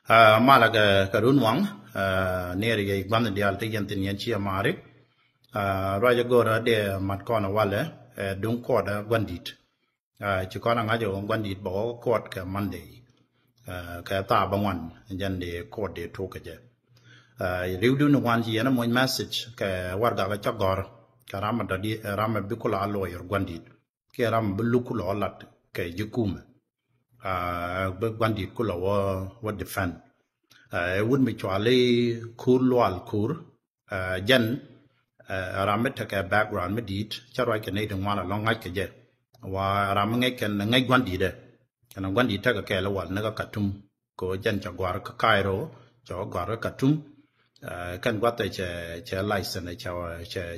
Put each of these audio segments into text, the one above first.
Malaga Karunwang, near a Gwandial Tigantin Yanchia Mari, Raja Gora de Matkona Wale, Dunkoda Gwandit, Chikona Najo Gwandit Bo Court Monday, Kata Bawan, and then the court de Tokaja. Riudun one year, one message, Warga Chagor, Karamata Rama Bukula lawyer Gwandit, Keram Bulukula Lat, Ke Jukum. Gwandit kula wa defend would me chwale kurwal kur jan ramet ka background medit charwa ke ne dum wala long ngai ke je wa ram ngai ken ngai gwandi de kana gwandi ta ka ke la wal na ka katum ko jan cha gwar ka kairo cho gwar ka katum kan gwate che license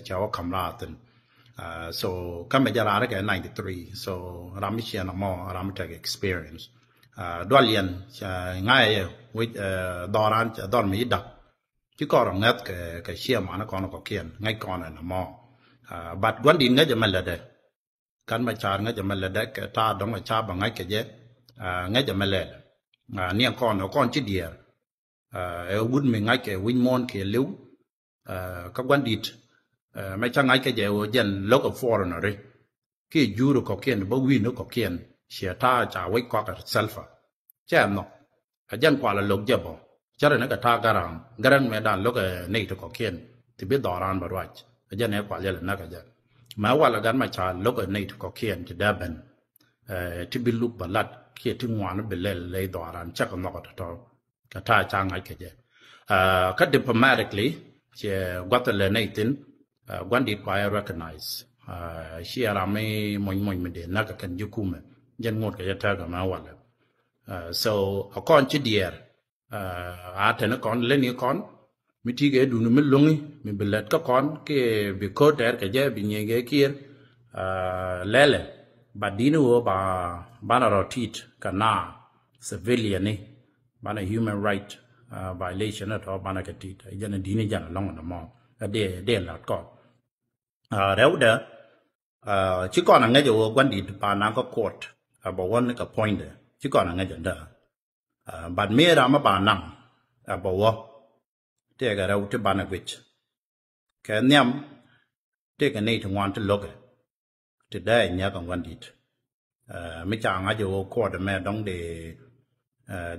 cha kamraten so kama jara ke 93 so ramichi na mo ramitag experience dwalian ngai with doran don mi da chứ còn ngắt cái xe mà nó còn có kiên ngay còn là mo bát quan điểm ngay cho mình là đấy căn mà cha ngay cho mình là đấy cái ta đóng mà cha bằng ngay cái gì ngay cho mình là niệm con nó con chỉ địa quân mình ngay cái win mon cái liu các quan điểm mấy cha ngay cái gì dân local foreigner đấy cái euro có kiên bao win nó có kiên xe ta cha quay qua cái selfa chứ em nó dân qua là lục giờ bỏ cho nên nó cái thà garan mấy đàn lúc cái này có kiên thì biết đòn ăn bảo vậy dân này qua giờ là nó cái gì mà qua là gắn mà cha lúc cái này có kiên thì đa bên thì biết lúc bảo lát khi thì ngoan nó bị lấy đòn ăn chắc là nó có đó cái thà trang hay cái gì cái diplomatically chỉ quát lên này tin quan điểm phải recognize khi làm mấy mình để nó cái cần giúp mình dân ngột cái thà cái mà qua là so a con chỉ địa thế nó còn lên những con mình chỉ cái đủ mình lung mình bị lật các con cái bị cốt der cái gì bị nhẹ cái kia lele bà đi nữa bà nó rotate cái na civilian này bà nó human right violation đó bà nó cái tít cái này đi này chẳng long nó mò để là con đâu đó chỉ còn là ngay chỗ quan điểm bà nó có court bảo one cái point đấy chứ còn là ngay chỗ đó bạn mẹ ra mà bạn nằm bảo thế cái đâu chứ bạn là which cái niệm thế cái này thì ngoan thì lộc thì đây nhớ còn quan điểm mấy chàng ở chỗ court mẹ đóng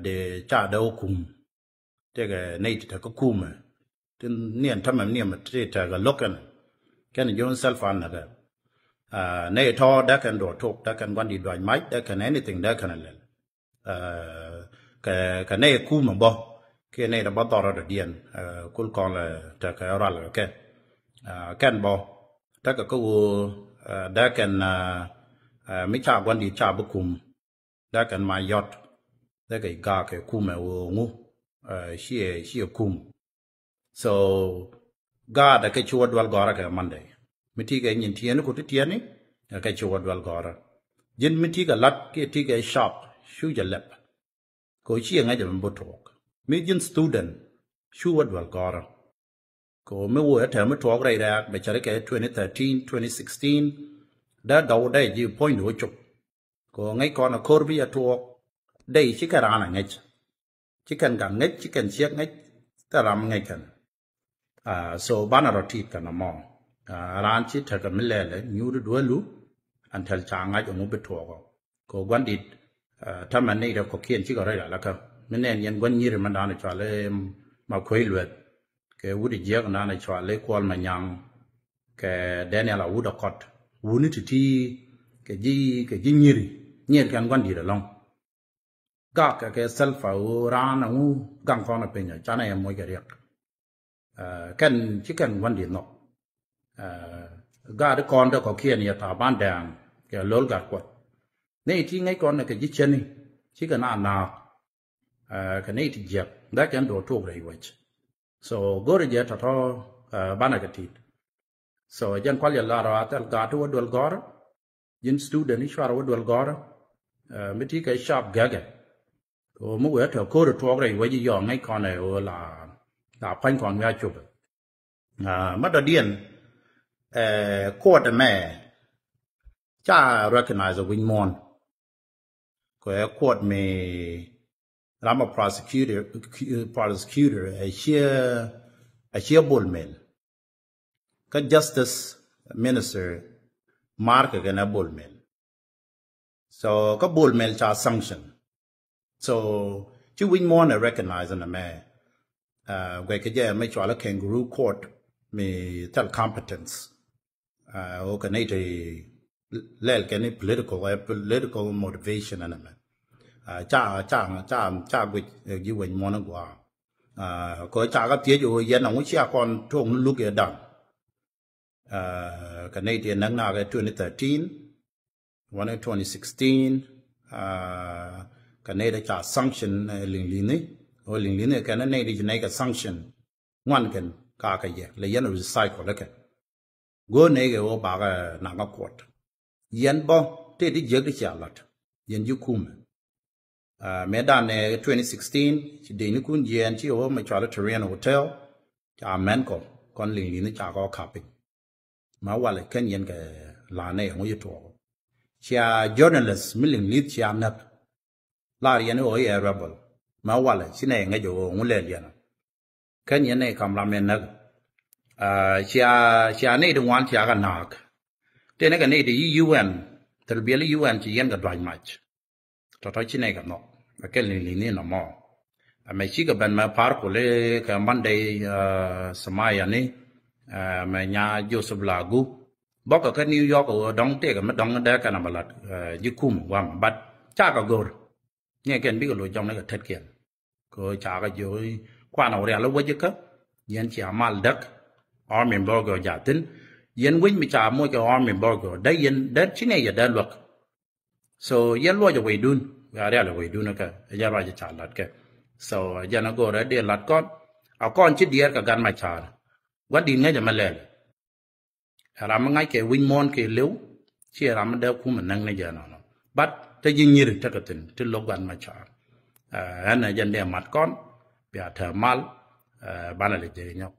để trả đâu cùng thế cái này thì có cùng mà thì niệm thầm niệm thì cái lộc cái này dùng self ăn là cái này thọ đã cần đồ thuốc đã cần quan điểm đoài máy đã cần anything đã cần là cái này cú mà bỏ cái này là bắt đầu ra điện cuối cùng là cái ra là cái bỏ tất cả các đã cần mấy cha quan đi cha bốc cùng đã cần mai yết đã cái gà cái cú mà ngu xia cùng so gà đã cái chuột vào gà cái Monday mấy tí cái nhìn thiên của thiên này cái chuột vào gà dân mấy tí cái lát cái tí cái shop shoe giờ lẹp cô chỉ ngay giờ mình bắt talk mấy student shoe vật vào gara cô mấy vừa theo mấy talk này ra bây giờ cái 2013 2016 đã đầu đây chỉ point của chụp cô ngay còn là Corby talk đây chỉ cái ra ngay chỉ cần gần ngay chỉ cần chiếc ngay ta làm ngay cần so banner rotate cái nó mò ran chỉ theo cái mình lệ nhiều đứa lu anh theo chàng ngay ông biết talk cô quan điểmถ้ามันนี่เราก็เขียนชื่ออะไรล่ะครับไม่แน่ยันวันนี้มันได้ในช่วงเลยมาคุยเลยแกวุฒิเยอะกันในช่วงเลยควอลมันยังแกเดนเนี่ยเราวุฒิกอดวุฒิที่แกยี่นี่กันวันดีละลองก็แกเซลฟ์เอาร้านเอากังฟอนเป็นอย่างจ้าในมวยแกเรียกกันที่กันวันดีเนาะก็ได้ก่อนเราก็เขียนเนี่ยตาบ้านแดงแกล้อกัดกว่าnày thì ngay còn là cái gì chân này chỉ cần nào cái này thì dẹp đã cái đồ thuốc này vậy so go rồi dẹp thọ ban cái thịt so dân quan là ra tại gà thu đồ gà dân student đi xóa đồ gà mấy tí cái shop gà rồi mỗi cái thọ go rồi thuốc này vậy giờ ngay còn này là phanh còn ngay chụp mất đầu tiên court mẹ cha recognize a win mon cái quote me I'm a prosecutor a sheer bullman. Ka justice minister mark again a bullman. So ka bullman cha sanction. So you win more to recognize in a man. Where ka make sure kangaroo court me tell competence. Okay, political motivation and a man. Cha which you win more go. Có cha cái tiếng rồi dân ông chia con thùng lúc kia đằng cái này thì nâng nào cái 2013 one 2016 cái này là cha sanction linh linh này cái này thì này cái sanction ngoan cái gì lấy dân recycle đấy cái go này cái ô bà cái nàng cái quạt dân bao thế thì giờ cái chả lật dân du kum Medan 2016 chỉ đến những cuốn tiền chỉ ở mấy chỗ là Terrain Hotel cha Menko con linh linh cha có copy mà qua lại cái nhân cái là này không có chỗ cha journalist mình linh linh cha nấp là nhân ở rebel mà qua lại xin này ngay chỗ không lên liền cái nhân này cầm làm nấp cha này đồng quan cha cái nạc thế này cái này thì UN từ bây giờ UN chỉ nhân cái drive match thôi chỉ này cái nó cái linh linh nó mà mấy chiếc cái bên mà park lên cái Monday Samaya này mà nhà Joseph Lagu bóc cái New York ở đóng thế cái mất đóng ở cái nào mà là Yukum và bắt cha cái gor nghe cái biết cái lối trong này cái thật kiện cái cha cái rồi qua nào đây là với cái yên chỉ amal đất Army Burger giả tính yên win mi cha mua cái Army Burger đấy yên đất chỉ này giờ đất luật so yên lo cho về đun và đây là về đun cái giờ ra trả lật cái so giờ nó gọi là để lật con chỉ đi cái gan mà trả what đi ngay cho mà lên làm ngay cái win mon cái liu chỉ làm được cũng mình năng này giờ nó bắt tới gì nhiều được cái tin tới lúc gan mà trả anh này dân để mặt con bây giờ thở mal ban là để nhóc